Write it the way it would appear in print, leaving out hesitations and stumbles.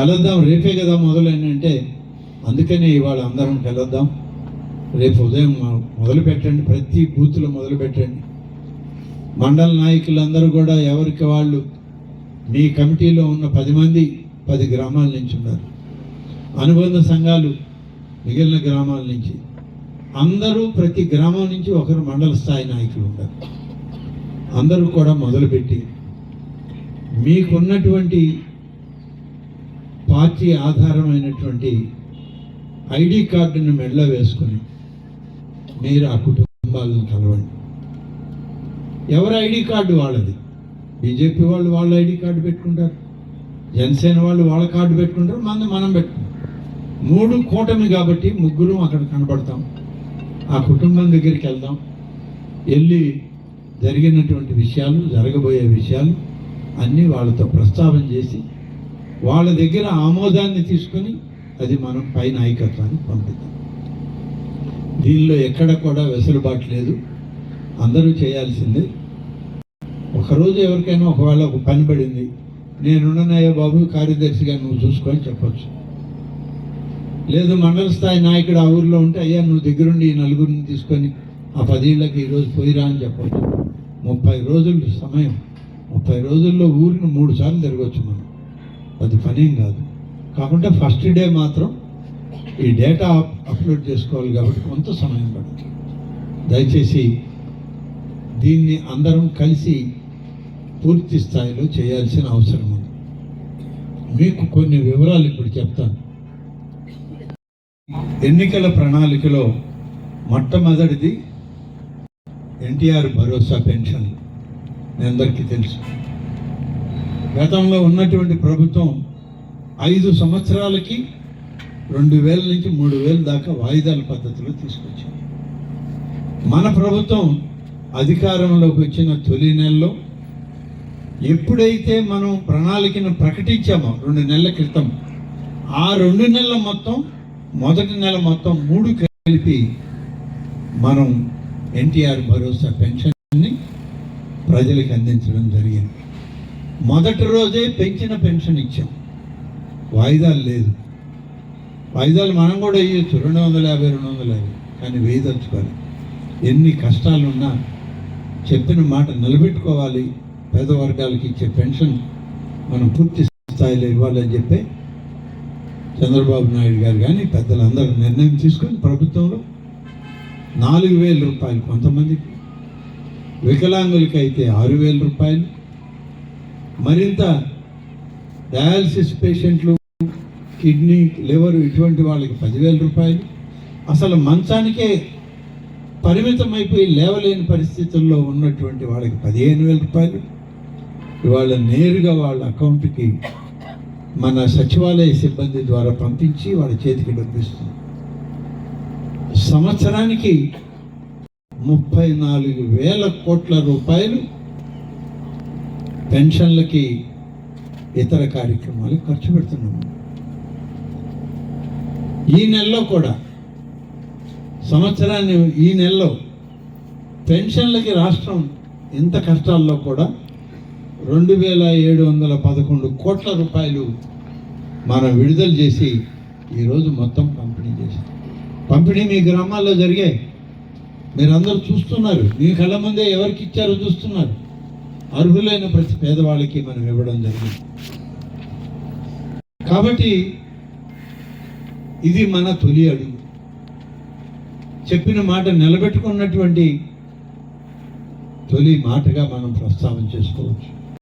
కలుద్దాం, రేపే కదా మొదలైనంటే అందుకనే ఇవాళ అందరం కలుద్దాం. రేపు ఉదయం మొదలు పెట్టండి, ప్రతి బూత్లో మొదలు పెట్టండి. మండల నాయకులందరూ కూడా ఎవరికి వాళ్ళు మీ కమిటీలో ఉన్న 10 మంది 10 గ్రామాల నుంచి ఉన్నారు, అనుబంధ సంఘాలు మిగిలిన గ్రామాల నుంచి, అందరూ ప్రతి గ్రామం నుంచి ఒకరు మండల స్థాయి నాయకులు ఉన్నారు. అందరూ కూడా మొదలుపెట్టి మీకున్నటువంటి పార్టీ ఆధారమైనటువంటి ఐడి కార్డును మెడలో వేసుకొని మీరు ఆ కుటుంబాలను కలవండి. ఎవరి ఐడి కార్డు వాళ్ళది. బీజేపీ వాళ్ళు వాళ్ళ ఐడి కార్డు పెట్టుకుంటారు, జనసేన వాళ్ళు వాళ్ళ కార్డు పెట్టుకుంటారు, మనం పెట్టుకుంటాం. 3 కూటమి కాబట్టి ముగ్గురు అక్కడ కనపడతాం. ఆ కుటుంబం దగ్గరికి వెళ్దాం, వెళ్ళి జరిగినటువంటి విషయాలు, జరగబోయే విషయాలు అన్నీ వాళ్ళతో ప్రస్తావన చేసి వాళ్ళ దగ్గర ఆమోదాన్ని తీసుకొని అది మనం పై నాయకత్వానికి పంపిద్దాం. దీనిలో ఎక్కడ కూడా వెసులుబాటు లేదు, అందరూ చేయాల్సిందే. ఒకరోజు ఎవరికైనా ఒకవేళ ఒక పని పడింది, నేనున్నానయ్యా బాబు కార్యదర్శిగా నువ్వు చూసుకొని చెప్పచ్చు. లేదు మండల స్థాయి నాయకుడు ఆ ఊరిలో ఉంటే అయ్యా నువ్వు దగ్గరుండి ఈ 4గురిని తీసుకొని ఆ 10 ఏళ్ళకి ఈరోజు పోయిరా అని చెప్పచ్చు. 30 రోజులు సమయం, 30 రోజుల్లో ఊరిని 3 సార్లు తిరగచ్చు మనం, అది పనేం కాదు. కాకుండా ఫస్ట్ డే మాత్రం ఈ డేటా అప్లోడ్ చేసుకోవాలి కాబట్టి కొంత సమయం పడుతుంది. దయచేసి దీన్ని అందరం కలిసి పూర్తి స్థాయిలో చేయాల్సిన అవసరం ఉంది. మీకు కొన్ని వివరాలు ఇప్పుడు చెప్తాను. ఎన్నికల ప్రణాళికలో మొట్టమొదటిది ఎన్టీఆర్ భరోసా పెన్షన్. మీ అందరికీ తెలుసు, గతంలో ఉన్నటువంటి ప్రభుత్వం 5 సంవత్సరాలకి 2000 నుంచి 3000 దాకా వాయిదాల పద్ధతిలో తీసుకొచ్చింది. మన ప్రభుత్వం అధికారంలోకి వచ్చిన తొలి నెలలో ఎప్పుడైతే మనం ప్రణాళికను ప్రకటించామో 2 నెలల క్రితం, ఆ 2 నెలల మొత్తం, మొదటి నెల మొత్తం 3 కలిపి మనం ఎన్టీఆర్ భరోసా పెన్షన్ని ప్రజలకు అందించడం జరిగింది. మొదటి రోజే పెంచిన పెన్షన్ ఇచ్చాం, వాయిదాలు లేదు. వాయిదాలు మనం కూడా ఇవ్వచ్చు 250, 250, కానీ వేయదలుచుకోవాలి. ఎన్ని కష్టాలున్నా చెప్పిన మాట నిలబెట్టుకోవాలి. పేద వర్గాలకి ఇచ్చే పెన్షన్ మనం పూర్తి స్థాయిలో ఇవ్వాలని చెప్పి చంద్రబాబు నాయుడు గారు కానీ పెద్దలందరూ నిర్ణయం తీసుకొని ప్రభుత్వంలో 4000 రూపాయలు, కొంతమందికి వికలాంగులకి అయితే 6000 రూపాయలు, మరింత డయాలసిస్ పేషెంట్లు, కిడ్నీ, లివర్ ఇటువంటి వాళ్ళకి 10,000 రూపాయలు, అసలు మంచానికే పరిమితమైపోయి లేవలేని పరిస్థితుల్లో ఉన్నటువంటి వాళ్ళకి 15,000 రూపాయలు ఇవాళ నేరుగా వాళ్ళ అకౌంట్కి మన సచివాలయ సిబ్బంది ద్వారా పంపించి వాళ్ళ చేతికి డబ్బిస్తుంది. సంవత్సరానికి 34,000 కోట్ల రూపాయలు పెన్షన్లకి, ఇతర కార్యక్రమాలు ఖర్చు పెడుతున్నాము. ఈ నెలలో కూడా సంవత్సరాన్ని, ఈ నెలలో పెన్షన్లకి రాష్ట్రం ఇంత కష్టాల్లో కూడా 2,711 కోట్ల రూపాయలు మనం విడుదల చేసి ఈరోజు మొత్తం పంపిణీ చేశాం. పంపిణీ మీ గ్రామాల్లో జరిగాయి, మీరందరూ చూస్తున్నారు. మీ కళ్ళ ముందే ఎవరికి ఇచ్చారో చూస్తున్నారు. అర్హులైన ప్రతి పేదవాళ్ళకి మనం ఇవ్వడం జరిగింది. కాబట్టి ఇది మన తొలి అడుగు. చెప్పిన మాట నిలబెట్టుకున్నటువంటి తొలి మాటగా మనం ప్రస్తావన చేసుకోవచ్చు.